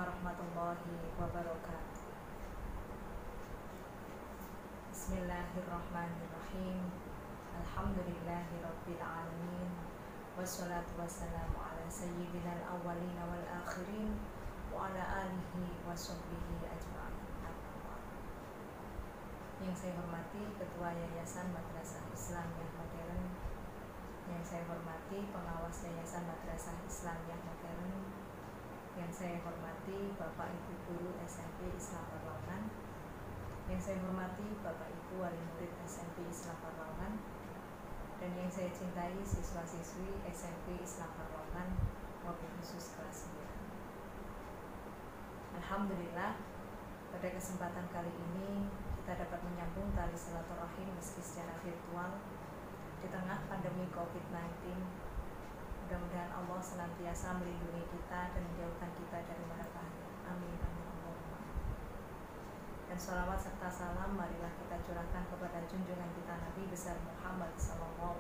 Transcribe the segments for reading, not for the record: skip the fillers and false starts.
warahmatullahi wabarakatuh. Bismillahirrahmanirrahim. Alhamdulillahirabbil alamin. Wassalatu wassalamu ala sayyidinal awwalin wal akhirin wa ala alihi wa sahbihi ajma'in. Yang saya hormati Ketua Yayasan Madrasah Islamiyah Modern, yang saya hormati pengawas Yayasan Madrasah Islamiyah Modern, yang saya hormati Bapak Ibu Guru SMP Islam Pekalongan, yang saya hormati Bapak Ibu Wali Murid SMP Islam Pekalongan, dan yang saya cintai siswa-siswi SMP Islam Pekalongan, wabil khusus kelas 9. Alhamdulillah, pada kesempatan kali ini kita dapat menyambung tali silaturahim meski secara virtual di tengah pandemi COVID-19. Mudah-mudahan Allah senantiasa melindungi kita dan menjauhkan kita dari mara bahaya. Amin, amin, Allahumma. Dan sholawat serta salam marilah kita curahkan kepada junjungan kita Nabi besar Muhammad SAW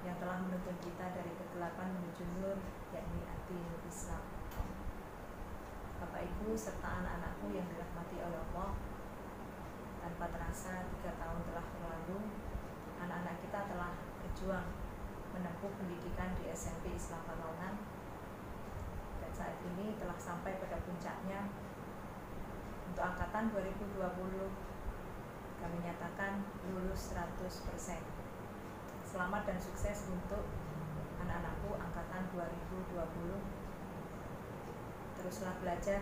yang telah menuntun kita dari kegelapan menuju nur, yakni ad-dinul Islam. Bapak Ibu serta anak-anakku yang dirahmati oleh Allah, tanpa terasa 3 tahun telah berlalu, anak-anak kita telah berjuang menempuh pendidikan di SMP Islam Pekalongan, dan saat ini telah sampai pada puncaknya. Untuk angkatan 2020 kami nyatakan lulus 100%. Selamat dan sukses untuk anak-anakku angkatan 2020. Teruslah belajar,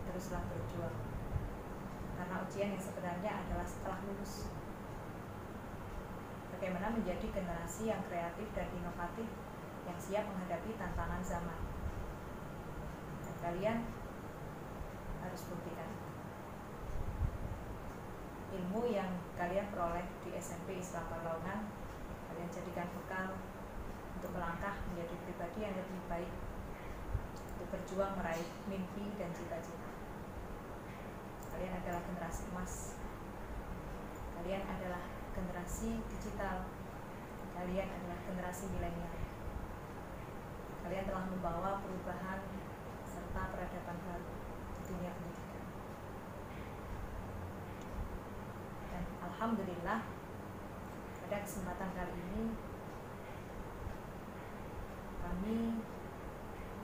teruslah berjuang, karena ujian yang sebenarnya adalah setelah lulus. Bagaimana menjadi generasi yang kreatif dan inovatif yang siap menghadapi tantangan zaman. Dan kalian harus buktikan ilmu yang kalian peroleh di SMP Islam Pekalongan, kalian jadikan bekal untuk melangkah menjadi pribadi yang lebih baik, untuk berjuang meraih mimpi dan cita-cita. Kalian adalah generasi emas, kalian adalah generasi digital, kalian adalah generasi milenial. Kalian telah membawa perubahan serta peradaban baru di dunia pendidikan. Dan alhamdulillah, pada kesempatan kali ini kami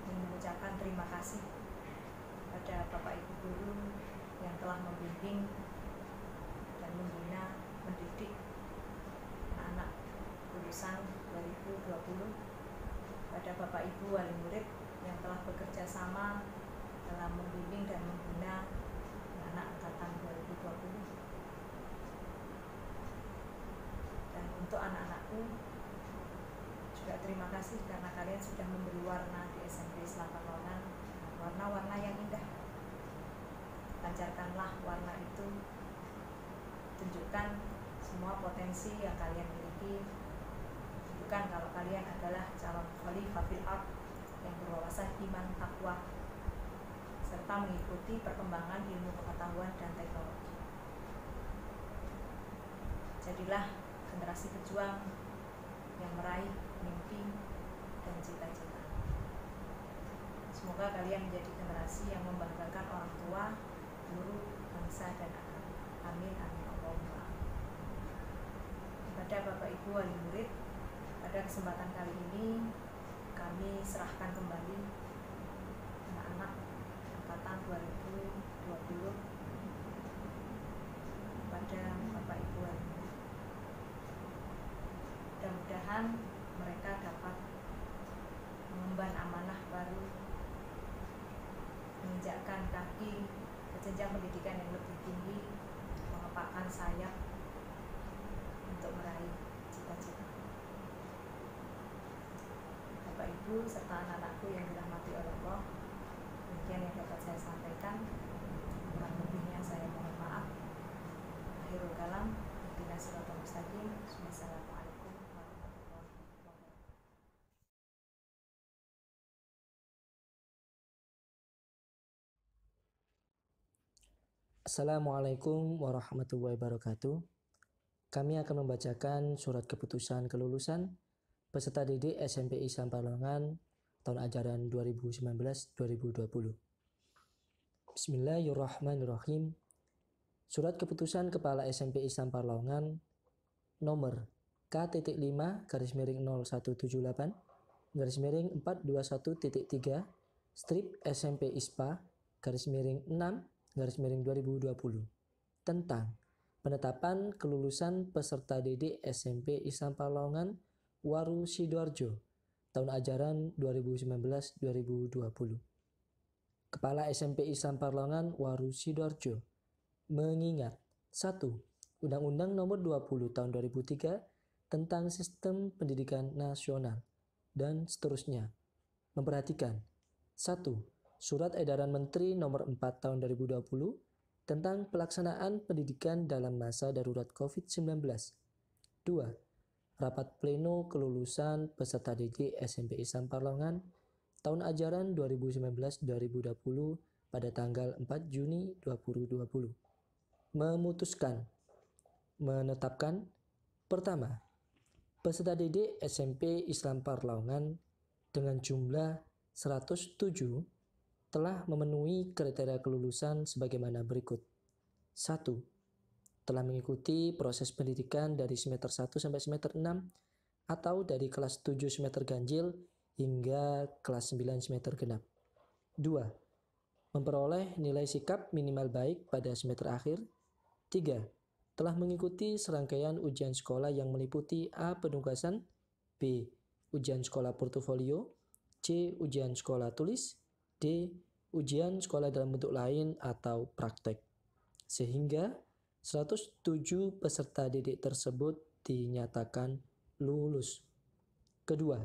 ingin mengucapkan terima kasih pada Bapak Ibu Guru yang telah membimbing dan membina, mendidik anak-anak lulusan 2020, pada Bapak Ibu Wali Murid yang telah bekerja sama dalam membimbing dan membina anak angkatan 2020. Dan untuk anak-anakku juga terima kasih karena kalian sudah memberi warna di SMP Islam Pekalongan, warna-warna yang indah. Pancarkanlah warna itu, tunjukkan semua potensi yang kalian miliki, tunjukkan kalau kalian adalah calon khalifah fil ardh yang berwawasan iman takwa serta mengikuti perkembangan ilmu pengetahuan dan teknologi. Jadilah generasi pejuang yang meraih mimpi dan cita-cita. Semoga kalian menjadi generasi yang membanggakan orang tua, guru, bangsa, dan agama. Amin, amin, Allahumma. Kepada Bapak Ibu Wali Murid, pada kesempatan kali ini kami serahkan kembali anak-anak angkatan 2020 pada Bapak Ibu Wali Murid. Mudah-mudahan mereka dapat mengemban amanah baru, menginjakkan kaki ke jenjang pendidikan yang lebih tinggi, mengepakkan sayap untuk meraih cita-cita. Bapak Ibu serta anak-anakku yang dirahmati oleh Allah, demikian yang dapat saya sampaikan. Kurang lebihnya saya mohon maaf. Akhirul kalam, ihdinas siratal mustaqim. Wassalamualaikum warahmatullahi wabarakatuh. Assalamualaikum warahmatullahi wabarakatuh. Kami akan membacakan surat keputusan kelulusan peserta didik SMP Islam Pekalongan tahun ajaran 2019-2020. Bismillahirrahmanirrahim. Surat Keputusan Kepala SMP Islam Parlaungan nomor K.5-0178-421.3 strip SMP ISPA _6-2020 tentang penetapan kelulusan peserta didik SMP Islam Parlaungan Waru Sidoarjo tahun ajaran 2019-2020. Kepala SMP Islam Parlaungan Waru Sidoarjo mengingat 1. Undang-Undang Nomor 20 Tahun 2003 tentang Sistem Pendidikan Nasional dan seterusnya. Memperhatikan 1. Surat Edaran Menteri Nomor 4 Tahun 2020 tentang pelaksanaan pendidikan dalam masa darurat COVID-19. 2. Rapat pleno kelulusan peserta didik SMP Islam Parlaungan tahun ajaran 2019-2020 pada tanggal 4 Juni 2020. Menetapkan pertama, peserta didik SMP Islam Parlaungan dengan jumlah 107 telah memenuhi kriteria kelulusan sebagaimana berikut. 1. Telah mengikuti proses pendidikan dari semester 1 sampai semester 6 atau dari kelas 7 semester ganjil hingga kelas 9 semester genap. 2. Memperoleh nilai sikap minimal baik pada semester akhir. 3. Telah mengikuti serangkaian ujian sekolah yang meliputi A. Penugasan, B. Ujian sekolah portofolio, C. Ujian sekolah tulis, D. Ujian sekolah dalam bentuk lain atau praktek. Sehingga 107 peserta didik tersebut dinyatakan lulus. Kedua,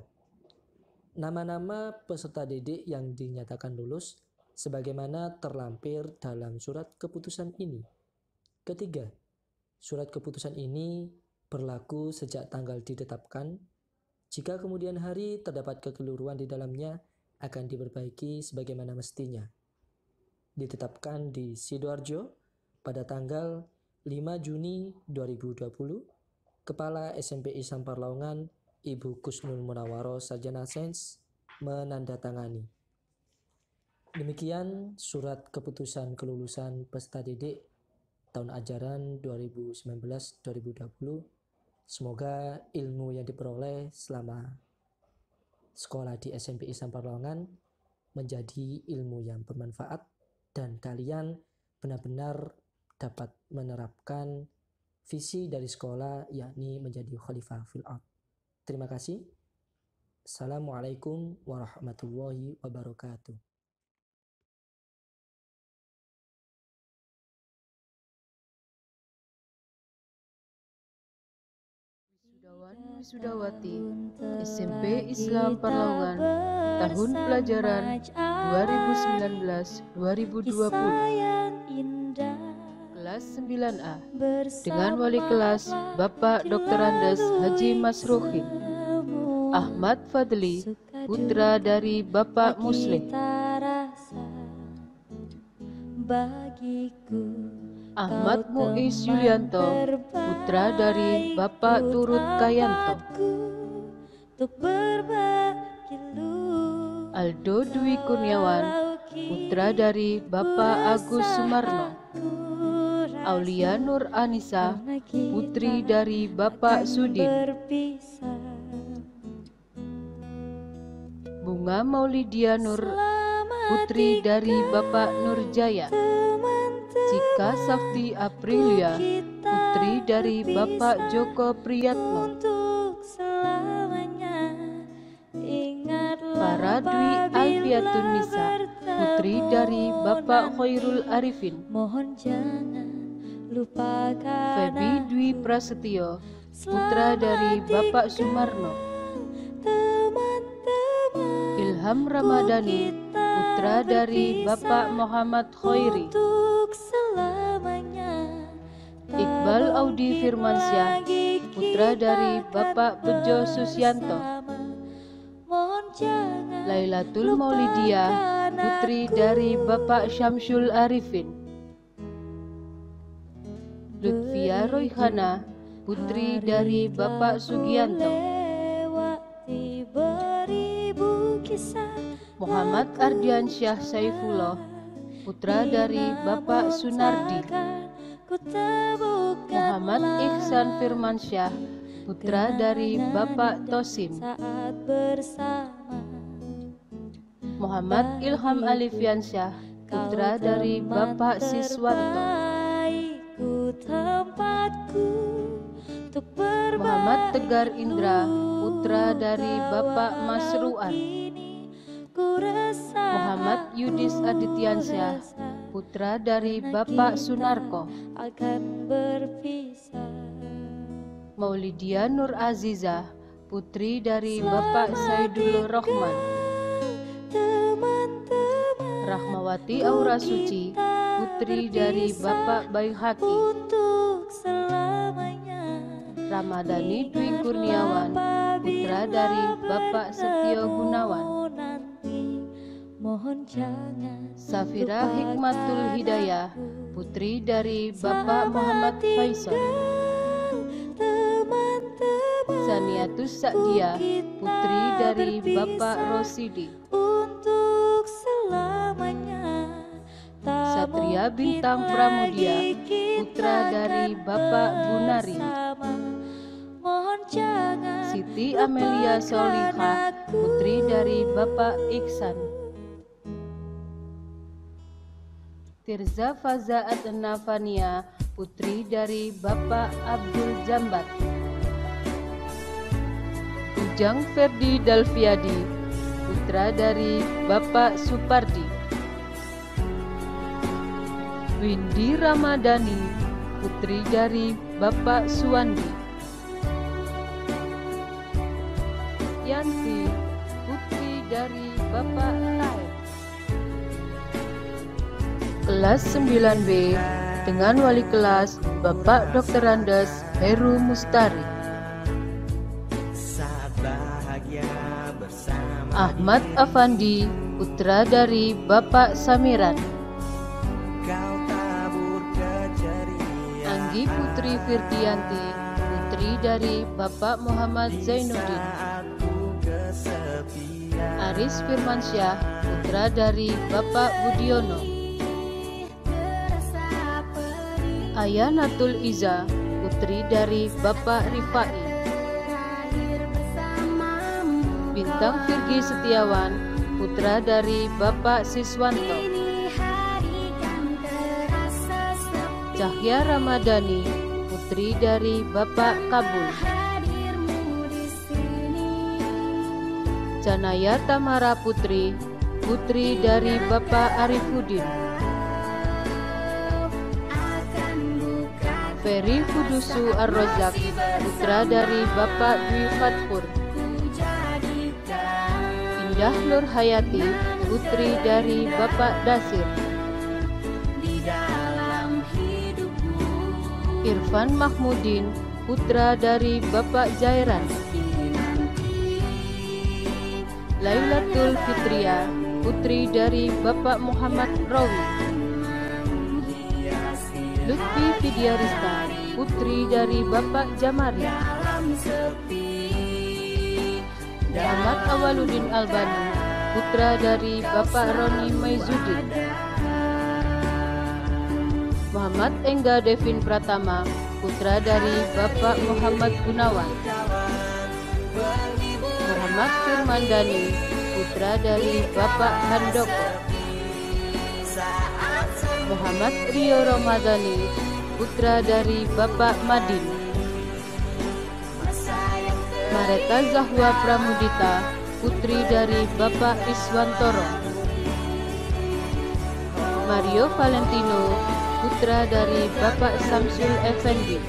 nama-nama peserta didik yang dinyatakan lulus sebagaimana terlampir dalam surat keputusan ini. Ketiga, surat keputusan ini berlaku sejak tanggal ditetapkan. Jika kemudian hari terdapat kekeliruan di dalamnya, akan diperbaiki sebagaimana mestinya. Ditetapkan di Sidoarjo pada tanggal 5 Juni 2020, Kepala SMP Islam Parlaungan Ibu Kusnul Munawwaroh Sarjana Sains menandatangani. Demikian surat keputusan kelulusan peserta didik tahun ajaran 2019-2020. Semoga ilmu yang diperoleh selama sekolah di SMP Islam Parlaungan menjadi ilmu yang bermanfaat dan kalian benar-benar dapat menerapkan visi dari sekolah, yakni menjadi khalifah fil ardh. Terima kasih. Assalamualaikum warahmatullahi wabarakatuh. Wisudawati SMP Islam Parlaungan tahun pelajaran 2019-2020 kelas 9A dengan wali kelas Bapak Dr. Andes Haji Masruhin, Ahmad Fadli putra dari Bapak Muslim, Ahmad Muiz Yulianto putra dari Bapak Turut Kayanto, Aldo Dwi Kurniawan putra dari Bapak Agus Sumarno, Aulia Nur Anissa putri dari Bapak Sudin, Bunga Maulidia Nur putri dari Bapak Nurjaya, Cika Safti Aprilia putri dari Bapak Joko Priyatno, Farah Dwi Alfiatun Nisa putri dari Bapak Khairul Arifin, Febi Dwi Prasetyo putra dari Bapak Sumarno, Ilham Ramadhani putra dari Bapak Muhammad Khairi, Iqbal Audi Firmansyah putra dari Bapak Bejo Susianto, Lailatul Maulidia putri dari Bapak Syamsul Arifin, Lutfia Royhana putri dari Bapak Sugianto, Muhammad Ardiansyah Saifullah, putra dari Bapak Sunardi. Muhammad Ihsan Firmansyah, putra dari Bapak Tosim. Muhammad Ilham Alifiansyah, putra dari Bapak Siswanto. Muhammad Tegar Indra, putra dari Bapak Masruan. Muhammad Yudis Adityansyah, putra dari Bapak Sunarko. Maulidia Nur Azizah, putri dari Bapak Saidul Rohman. Rahmawati Aura Suci, putri dari Bapak Baihaqi. Ramadhani Dwi Kurniawan, putra dari Bapak Setio Gunawan. Safira Hikmatul Hidayah, putri dari Bapak Muhammad Faisal. Saniatus Sa'diyah, putri dari Bapak Rosidi. Satria Bintang Pramudia, putra dari Bapak Gunari. Siti Amelia Solihah, putri dari Bapak Iksan. Tirza Faza Adnafania, putri dari Bapak Abdul Jambat. Ujang Ferdi Dalfiadi, putra dari Bapak Supardi. Windy Ramadhani, putri dari Bapak Suwandi. Yanti, putri dari Bapak Taib. Kelas 9B dengan wali kelas Bapak Dr. Andes Heru Mustari. Ahmad Afandi, putra dari Bapak Samiran. Anggi Putri Firdianti, putri dari Bapak Muhammad Zainuddin. Aris Firmansyah, putra dari Bapak Budiono. Ayanatul Iza, putri dari Bapak Rifai. Bintang Virgi Setiawan, putra dari Bapak Siswanto. Cahya Ramadhani, putri dari Bapak Kabul. Janaya Tamara Putri, putri dari Bapak Arifudin. Ferry Kudusu Ar-Rozak, putra dari Bapak Dwi Fatpur. Indah Nur Hayati, putri dari Bapak Dasir. Irfan Mahmudin, putra dari Bapak Jairan. Lailatul Fitria, putri dari Bapak Muhammad Rawi. Lutfi Fidiarista, putri dari Bapak Jamari. Muhammad Awaludin Albani, putra dari Bapak Roni Maizudin. Muhammad Engga Devin Pratama, putra dari Bapak Muhammad Gunawan. Muhammad Firmandani, putra dari Bapak Handoko. Muhammad Rio Ramadhani, putra dari Bapak Madin. Mareta Zahwa Pramudita, putri dari Bapak Iswantoro. Mario Valentino, putra dari Bapak Samsul Effendi.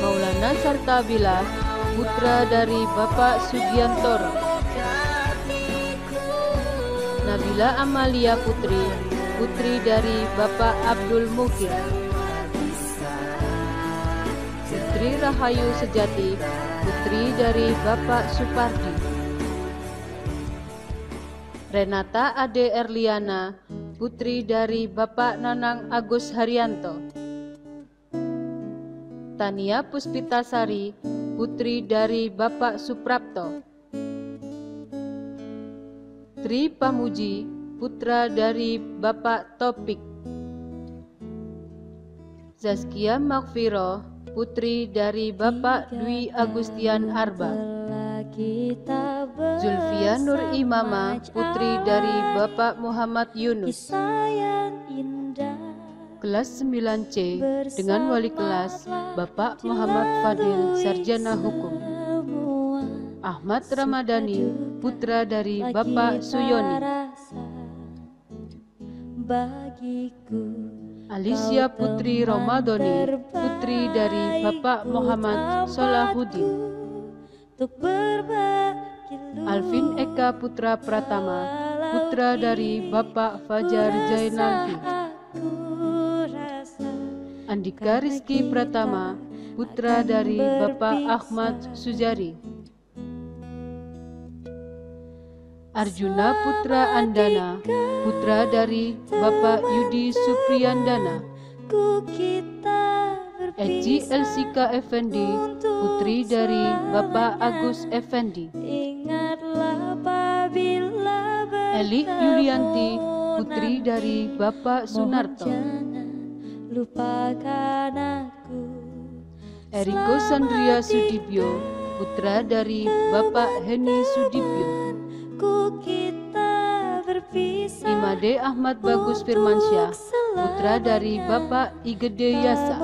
Maulana Sartabila, putra dari Bapak Sugiantoro. Nabila Amalia Putri, putri dari Bapak Abdul Mukir. Putri Rahayu Sejati, putri dari Bapak Supardi. Renata Ade Erliana, putri dari Bapak Nanang Agus Haryanto. Tania Puspitasari, putri dari Bapak Suprapto. Tri Pamuji, putra dari Bapak Topik. Zaskia Makfiro, putri dari Bapak Dwi Agustian Arba. Zulfia Nur Imama, putri dari Bapak Muhammad Yunus. Kelas 9C dengan wali kelas Bapak Muhammad Fadil, sarjana hukum. Ahmad Ramadhani, putra dari Bapak Suyoni. Alicia Putri Romadoni, putri dari Bapak Muhammad Solahuddin. Alvin Eka Putra Pratama, putra dari Bapak Fajar Zainalfi. Andika Rizky Pratama, putra dari Bapak Ahmad Sujari. Arjuna Putra Andana, putra dari Bapak Yudi Supriyandana. Eci Elsika Effendi, putri dari Bapak Agus Effendi. Eli Yulianti, putri dari Bapak Sunarto. Eriko Sandria Sudibyo, putra dari Bapak Heni Sudibyo. Imade Ahmad Bagus Firmansyah, putra dari Bapak Igede Yasa.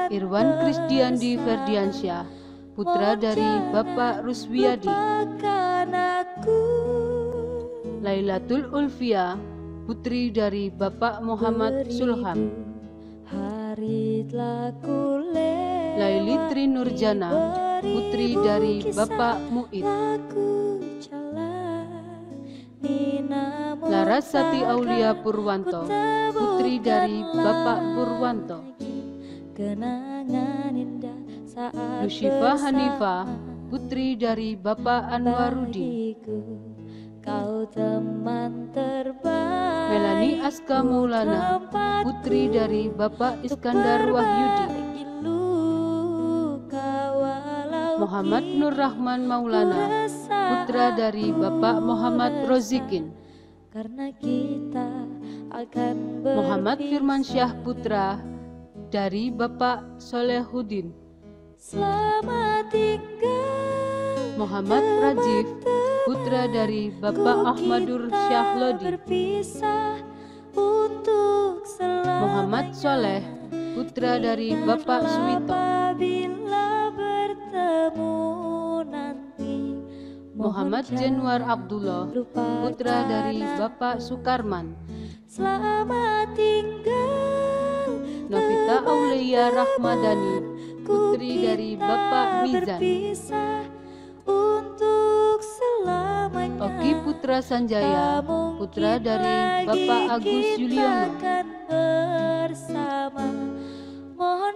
Irwan Krisdiandi Ferdiansyah, putra dari Bapak Ruswiyadi. Lailatul Ulfia, putri dari Bapak Muhammad Sulham. Laili Tri Nurjana, putri dari Bapak Mu'id. Larasati Aulia Purwanto, putri dari Bapak Purwanto. Lushifa Hanifa, putri dari Bapak Anwarudin. Melani Aska Maulana, putri dari Bapak Iskandar Wahyudi. Muhammad Nur Rahman Maulana, putra dari Bapak Muhammad Rozikin. Muhammad Firmansyah, putra dari Bapak Solehuddin. Muhammad Rajif, putra dari Bapak Ahmadur Syahlodi. Muhammad Soleh, putra dari Bapak Suwito. Muhammad Januar Abdullah, putra dari Bapak Sukarman. Novita Aulia Rahmadani, putri dari Bapak Mizan. Oki Putra Sanjaya, putra dari Bapak Agus Yuliono.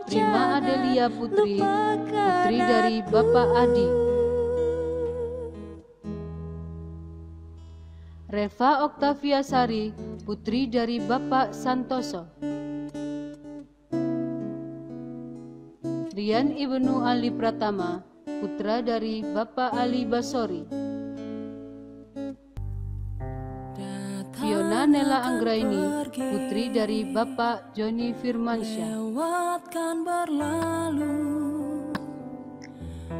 Prima Adelia Putri, putri dari Bapak Adi. Reva Oktavia Sari, putri dari Bapak Santoso. Rian Ibnu Ali Pratama, putra dari Bapak Ali Basori. Fiona Nela Anggraini, putri dari Bapak Joni Firmansyah.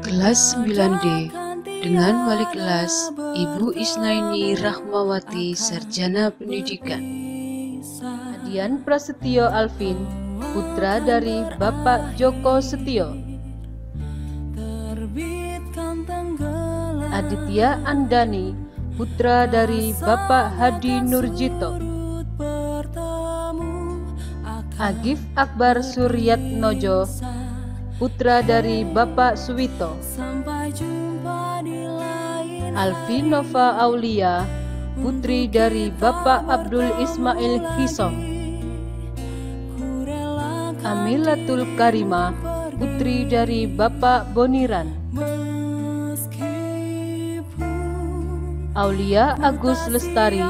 Kelas 9D dengan wali kelas Ibu Isnaini Rahmawati, sarjana pendidikan. Adian Prasetyo Alvin, putra dari Bapak Joko Setio. Aditya Andani, putra dari Bapak Hadi Nurjito. Agif Akbar Suryatnojo, putra dari Bapak Suwito. Alfi Nova Aulia, putri dari Bapak Abdul Ismail Hisom. Amilatul Karima, putri dari Bapak Boniran. Aulia Agus Lestari,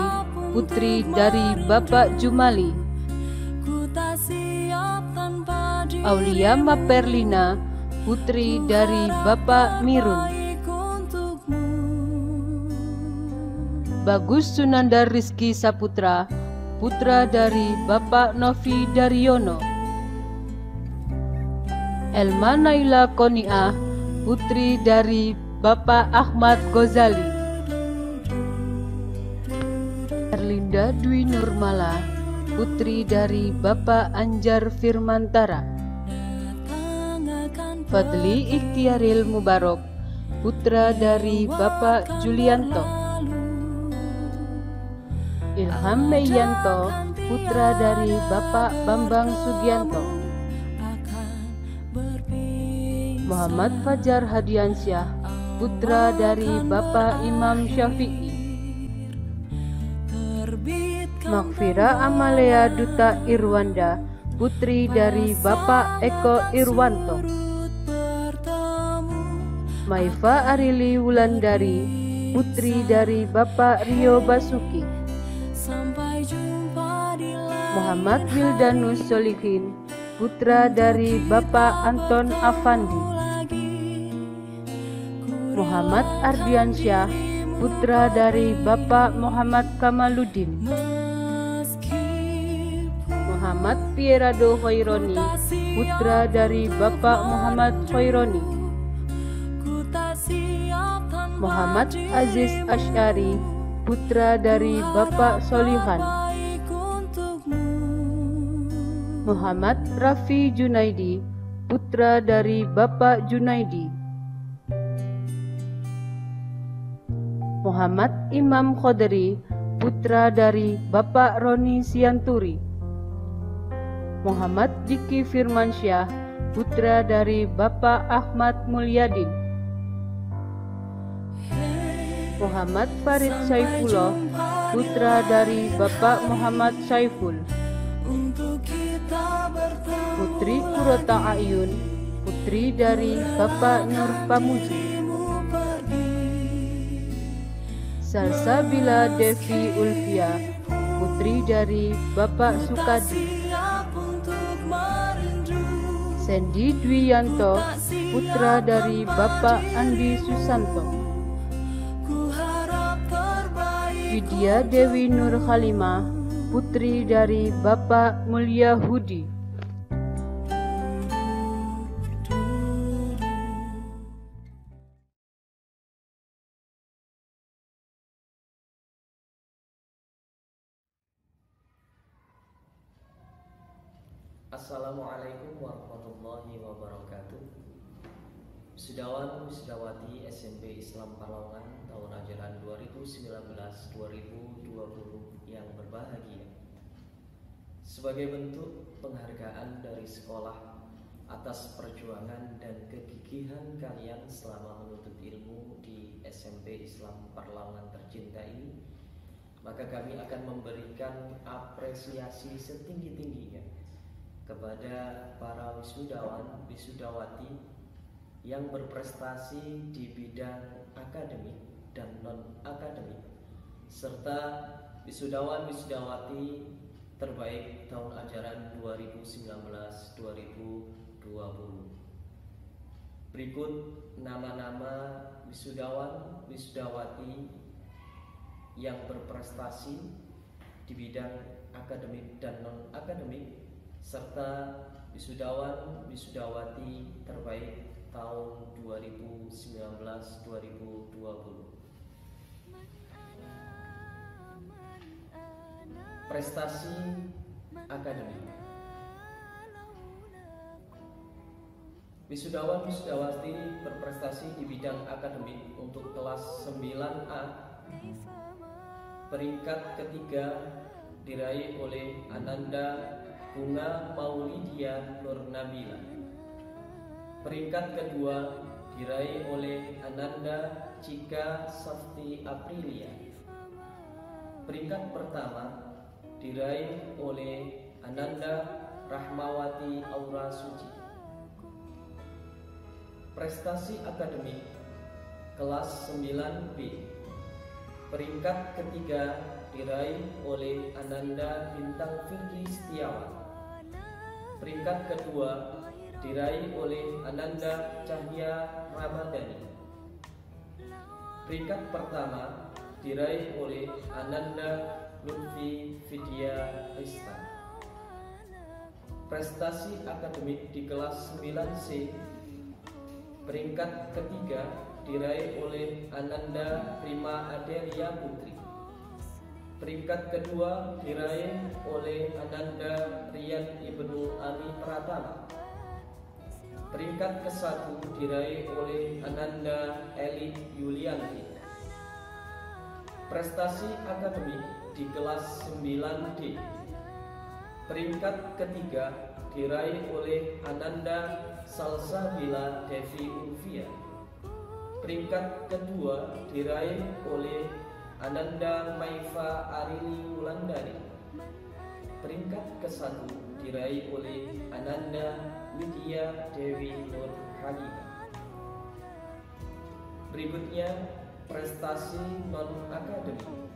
putri dari Bapak Jumali. Aulia Maperlina, putri dari Bapak Mirun. Bagus Sunandar Rizky Saputra, putra dari Bapak Novi Daryono. Elma Naila Koniah, putri dari Bapak Ahmad Ghazali. Erlinda Dwi Nurmala, putri dari Bapak Anjar Firmantara. Fadli Ikhtiaril Mubarok, putra dari Bapak Julianto. Ilham Meyanto, putra dari Bapak Bambang Sugianto. Muhammad Fajar Hadiansyah, putra dari Bapak Imam Syafi'i. Makfira Amalea Duta Irwanda, putri dari Bapak Eko Irwanto. Maifa Arili Wulandari, putri dari Bapak Rio Basuki. Muhammad Wildanus Solihin, putra dari Bapak Anton Afandi. Muhammad Ardiansyah, putra dari Bapak Muhammad Kamaluddin. Muhammad Pierado Hoironi, putra dari Bapak Muhammad Hoironi. Muhammad Aziz Asy'ari, putra dari Bapak Solihan. Muhammad Rafi Junaidi, putra dari Bapak Junaidi. Muhammad Imam Khodri, putra dari Bapak Roni Sianturi. Muhammad Diki Firmansyah, putra dari Bapak Ahmad Mulyadin. Muhammad Farid Saifullah, putra dari Bapak Muhammad Saiful. Putri Kurota Ayun, putri dari Bapak Nur Pamuji. Salsabila Devi Ulfia, putri dari Bapak Sukadi. Sandy Dwiyanto, putra dari Bapak Andi Susanto. Widya Dewi Nur Halimah, putri dari Bapak Mulia Hudi. Assalamualaikum warahmatullahi wabarakatuh. Wisudawan Wisudawati SMP Islam Parlaungan tahun ajaran 2019-2020 yang berbahagia. Sebagai bentuk penghargaan dari sekolah atas perjuangan dan kegigihan kalian selama menuntut ilmu di SMP Islam Parlaungan tercinta ini, maka kami akan memberikan apresiasi setinggi-tingginya kepada para wisudawan, wisudawati yang berprestasi di bidang akademik dan non-akademik, serta wisudawan, wisudawati terbaik tahun ajaran 2019-2020. Berikut nama-nama wisudawan, wisudawati yang berprestasi di bidang akademik dan non-akademik, serta wisudawan, wisudawati terbaik tahun 2019-2020. Prestasi akademik. Wisudawan wisudawati berprestasi di bidang akademik untuk kelas 9A. Peringkat ketiga diraih oleh Ananda Bunga Maulidia Nur Nabila. Peringkat kedua diraih oleh Ananda Cika Safti Aprilia. Peringkat pertama diraih oleh Ananda Rahmawati Aura Suci. Prestasi akademik kelas 9B. Peringkat ketiga diraih oleh Ananda Bintang Fikri Setiawan. Peringkat kedua diraih oleh Ananda Cahya Ramadhani. Peringkat pertama diraih oleh Ananda Lutfi Vidya Rista. Prestasi akademik di kelas 9C peringkat ketiga diraih oleh Ananda Prima Adelia Putri. Peringkat kedua diraih oleh Ananda Rian Ibnu Ali Pratama. Peringkat ke-1 diraih oleh Ananda Eli Yulianti. Prestasi akademik di kelas 9D peringkat ketiga diraih oleh Ananda Salsabila Devi Ulfia. Peringkat kedua diraih oleh Ananda Maifa Arili Wulandari. Peringkat ke-1 diraih oleh Ananda Widya Dewi Nur Halimah. Berikutnya prestasi non-akademik.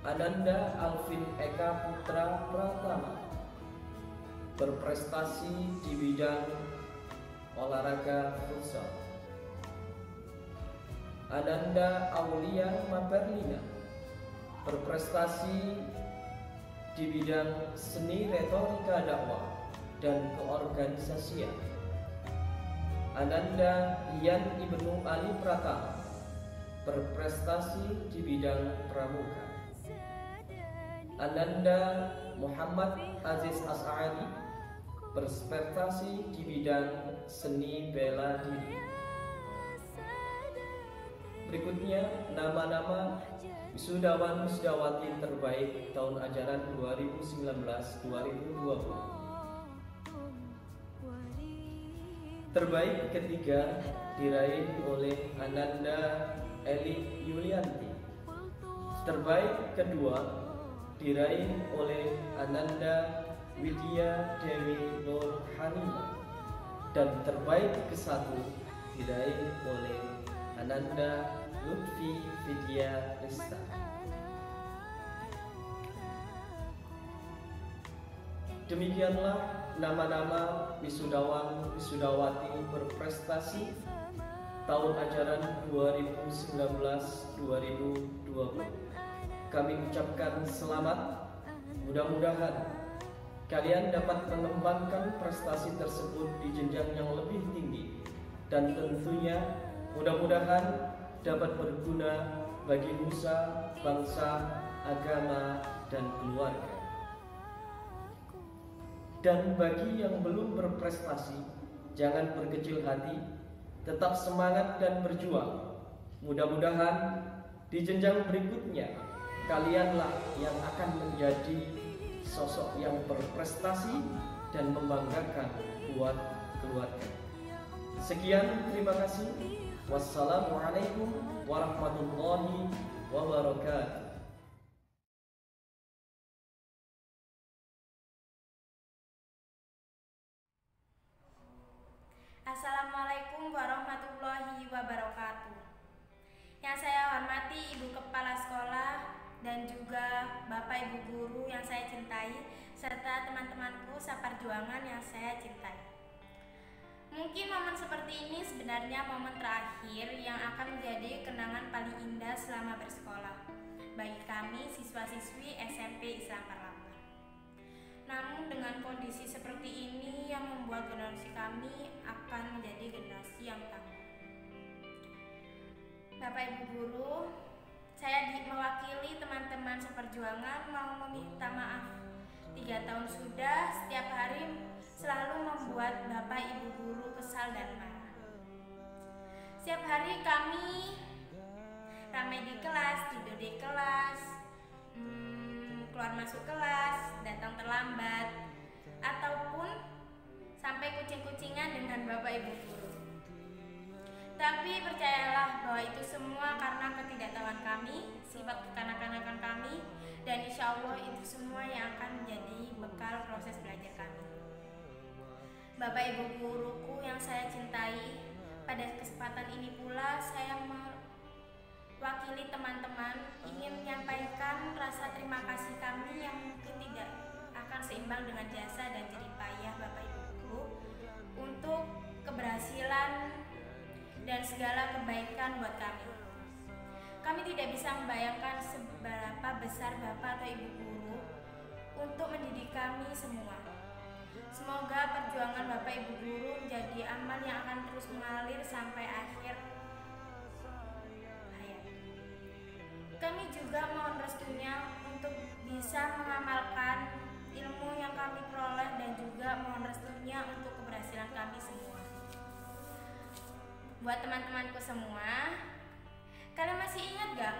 Ananda Alvin Eka Putra Pratama berprestasi di bidang olahraga futsal. Ananda Aulia Maberlina berprestasi di bidang seni retorika dakwah dan keorganisasian. Ananda Ian Ibnu Ali Pratama berprestasi di bidang pramuka. Ananda Muhammad Aziz As'ari berprestasi di bidang seni bela diri. Berikutnya nama-nama wisudawan-wisudawati terbaik tahun ajaran 2019-2020. Terbaik ketiga diraih oleh Ananda Eli Yulianti. Terbaik kedua diraih oleh Ananda Widya Dewi Nur Halimah. Dan terbaik ke-1 diraih oleh Ananda Lutfi Vidya Rista. Demikianlah nama-nama wisudawan-wisudawati berprestasi tahun ajaran 2019-2020. Kami ucapkan selamat. Mudah-mudahan kalian dapat mengembangkan prestasi tersebut di jenjang yang lebih tinggi, dan tentunya mudah-mudahan dapat berguna bagi nusa, bangsa, agama, dan keluarga. Dan bagi yang belum berprestasi, jangan berkecil hati, tetap semangat dan berjuang. Mudah-mudahan di jenjang berikutnya kalianlah yang akan menjadi sosok yang berprestasi dan membanggakan buat keluarga. Sekian, terima kasih. Wassalamualaikum warahmatullahi wabarakatuh. Assalamualaikum warahmatullahi wabarakatuh. Yang saya hormati Ibu Kepala Sekolah dan juga Bapak Ibu Guru yang saya cintai, serta teman-temanku seperjuangan yang saya cintai. Mungkin momen seperti ini sebenarnya momen terakhir yang akan menjadi kenangan paling indah selama bersekolah bagi kami siswa-siswi SMP Islam Parlapar. Namun dengan kondisi seperti ini yang membuat generasi kami akan menjadi generasi yang tangguh. Bapak Ibu Guru, saya mewakili teman-teman seperjuangan mau meminta maaf. 3 tahun sudah setiap hari selalu membuat Bapak Ibu Guru kesal dan marah. Setiap hari kami ramai di kelas, tidur di kelas, keluar masuk kelas, datang terlambat, ataupun sampai kucing-kucingan dengan Bapak Ibu Guru. Tapi percayalah bahwa itu semua karena ketidaktahuan kami, sifat kekanak-kanakan kami, dan insya Allah itu semua yang akan menjadi bekal proses belajar kami. Bapak Ibu Guruku yang saya cintai, pada kesempatan ini pula saya mewakili teman-teman ingin menyampaikan rasa terima kasih kami yang mungkin tidak akan seimbang dengan jasa dan jerih payah Bapak Ibu Guru untuk keberhasilan dan segala kebaikan buat kami. kami tidak bisa membayangkan seberapa besar Bapak atau Ibu guru untuk mendidik kami semua. Semoga perjuangan Bapak Ibu guru menjadi amal yang akan terus mengalir sampai akhir hayat. Kami juga mohon restunya untuk bisa mengamalkan ilmu yang kami peroleh dan juga mohon restunya untuk keberhasilan kami semua. Buat teman-temanku semua, kalian masih ingat gak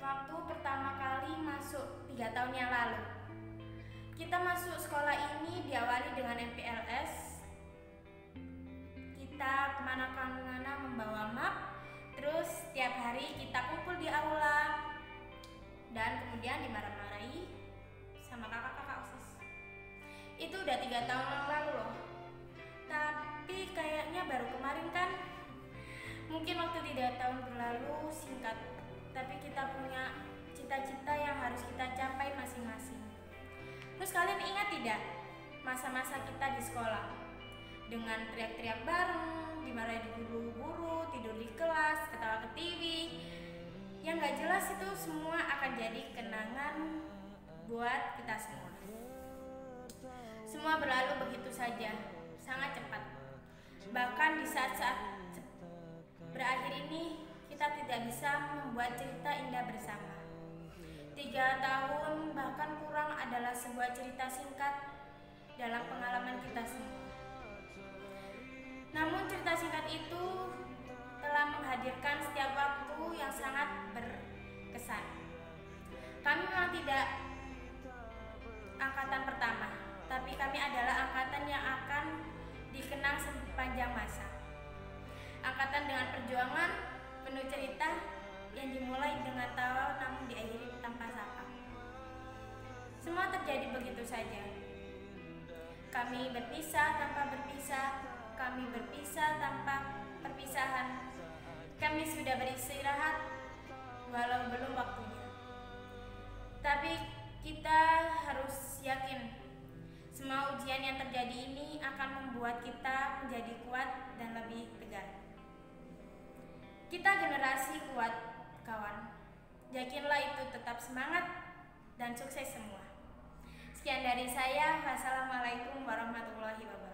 waktu pertama kali masuk 3 tahun yang lalu? Kita masuk sekolah ini diawali dengan MPLS. Kita kemana-mana membawa map, terus tiap hari kita kumpul di aula dan kemudian dimarah-marahi sama kakak-kakak OSIS. Itu udah 3 tahun yang lalu loh. Tapi kayaknya baru kemarin kan. Mungkin waktu 3 tahun berlalu singkat, tapi kita punya cita-cita yang harus kita capai masing-masing. Terus kalian ingat tidak masa-masa kita di sekolah? Dengan teriak-teriak bareng, dimarahi guru-guru, tidur di kelas, ketawa ke TV. Yang gak jelas itu semua akan jadi kenangan buat kita semua. Semua berlalu begitu saja, sangat cepat. Bahkan di saat-saat berakhir ini, kita tidak bisa membuat cerita indah bersama. 3 tahun bahkan kurang adalah sebuah cerita singkat dalam pengalaman kita semua. Namun cerita singkat itu telah menghadirkan setiap waktu yang sangat berkesan. Kami memang tidak angkatan pertama, tapi kami adalah angkatan yang akan dikenang sepanjang masa. Angkatan dengan perjuangan penuh cerita yang dimulai dengan tawa namun diakhiri tanpa sapa. Semua terjadi begitu saja. Kami berpisah tanpa berpisah, kami berpisah tanpa perpisahan. Kami sudah beristirahat walau belum waktunya. Tapi kita harus yakin semua ujian yang terjadi ini akan membuat kita menjadi kuat dan lebih tegar. Kita generasi kuat, kawan. Yakinlah itu, tetap semangat dan sukses semua. Sekian dari saya. Wassalamualaikum warahmatullahi wabarakatuh.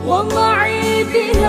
ومعي بها